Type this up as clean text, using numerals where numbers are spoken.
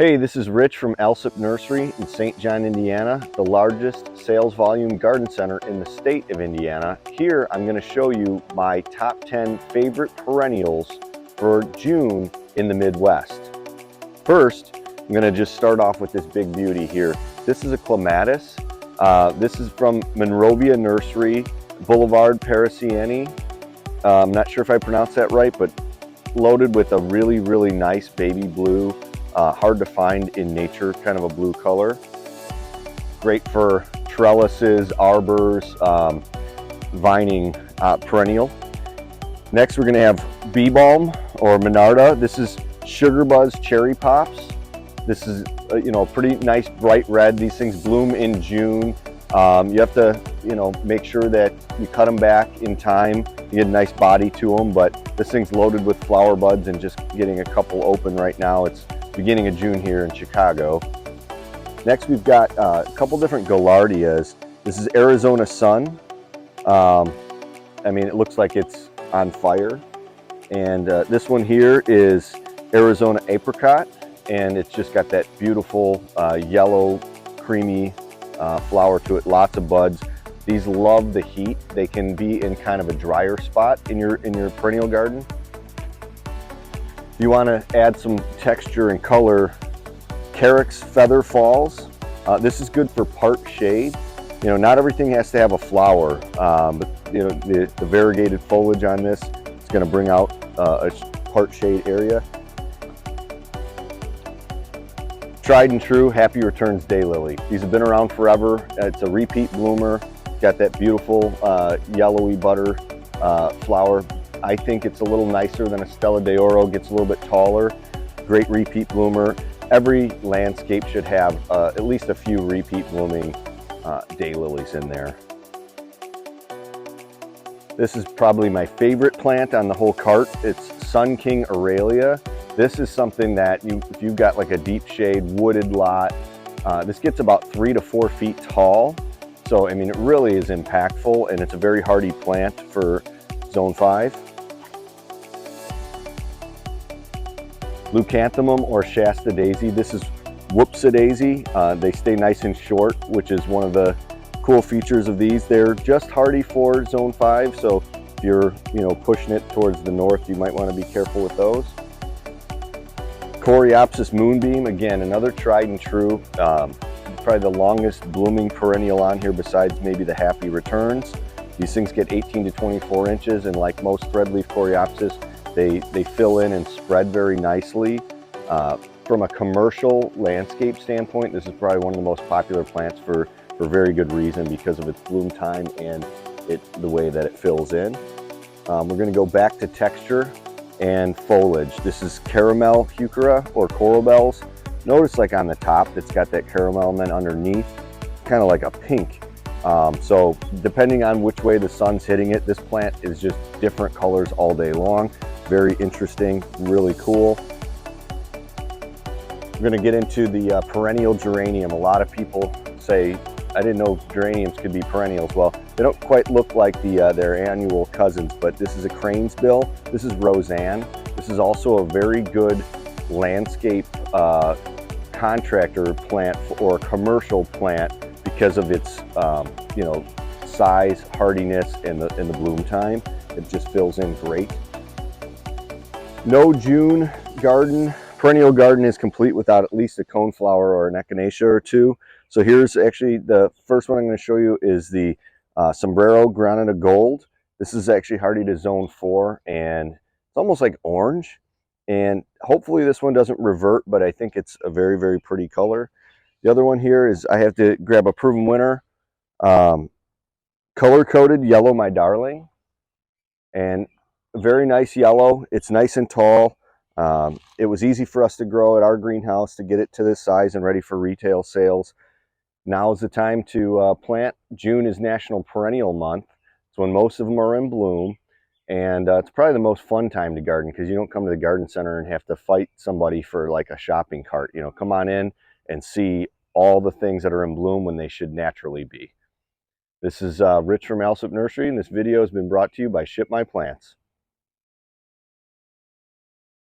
Hey, this is Rich from Alsip Nursery in St. John, Indiana, the largest sales volume garden center in the state of Indiana. Here, I'm going to show you my top 10 favorite perennials for June in the Midwest. First, I'm going to just start off with this big beauty here. This is a clematis. This is from Monrovia Nursery, Boulevard Parisienne. I'm not sure if I pronounced that right, but loaded with a really nice baby blue. Hard to find in nature, kind of a blue color. Great for trellises, arbors, vining perennial. Next, we're going to have bee balm or monarda. This is sugar buzz cherry pops. This is a pretty nice bright red. These things bloom in June. You have to make sure that you cut them back in time. You get a nice body to them, but this thing's loaded with flower buds and just getting a couple open right now. It's beginning of June here in Chicago. Next, we've got a couple different gaillardias. This is Arizona Sun. It looks like it's on fire. And this one here is Arizona Apricot, and it's just got that beautiful yellow, creamy flower to it. Lots of buds. These love the heat. They can be in kind of a drier spot in your perennial garden. You want to add some texture and color, Carrick's Feather Falls. This is good for part shade. Not everything has to have a flower, but the variegated foliage on this is going to bring out a part shade area. Tried and true, Happy Returns Daylily. These have been around forever. It's a repeat bloomer. Got that beautiful yellowy butter flower. I think it's a little nicer than a Stella d'Oro, gets a little bit taller. Great repeat bloomer. Every landscape should have at least a few repeat blooming daylilies in there. This is probably my favorite plant on the whole cart. It's Sun King Aurelia. This is something that if you've got like a deep shade wooded lot, this gets about 3 to 4 feet tall. So, it really is impactful, and it's a very hardy plant for Zone 5. Leucanthemum or Shasta Daisy. This is Whoopsie-daisy. They stay nice and short, which is one of the cool features of these. They're just hardy for Zone 5, so if you're pushing it towards the north, you might want to be careful with those. Coreopsis Moonbeam, again, another tried and true. Probably the longest blooming perennial on here besides maybe the Happy Returns. These things get 18 to 24 inches, and like most threadleaf Coreopsis, they fill in and spread very nicely. From a commercial landscape standpoint, this is probably one of the most popular plants for very good reason, because of its bloom time and the way that it fills in. We're going to go back to texture and foliage. This is Caramel Heuchera or Coral Bells. Notice like on the top, it's got that caramel, and then underneath, kind of like a pink. So depending on which way the sun's hitting it, this plant is just different colors all day long. Very interesting, really cool. We're going to get into the perennial geranium. A lot of people say, I didn't know geraniums could be perennials. Well, they don't quite look like their annual cousins, but this is a crane's bill. This is Roseanne. This is also a very good landscape contractor plant or commercial plant because of its size, hardiness, and the bloom time. It just fills in great. No June garden, perennial garden is complete without at least a coneflower or an echinacea or two. So here's actually the first one I'm going to show you is the Sombrero Granada Gold. This is actually hardy to Zone 4, and it's almost like orange. And hopefully this one doesn't revert, but I think it's a very pretty color. The other one here is, I have to grab a proven winner, color-coded Yellow My Darling, and very nice yellow. It's nice and tall. It was easy for us to grow at our greenhouse to get it to this size and ready for retail sales. Now is the time to plant. June is National Perennial Month. It's when most of them are in bloom, and it's probably the most fun time to garden, because you don't come to the garden center and have to fight somebody for like a shopping cart. Come on in and see all the things that are in bloom when they should naturally be. This is Rich from Alsip Nursery, and this video has been brought to you by Ship My Plants.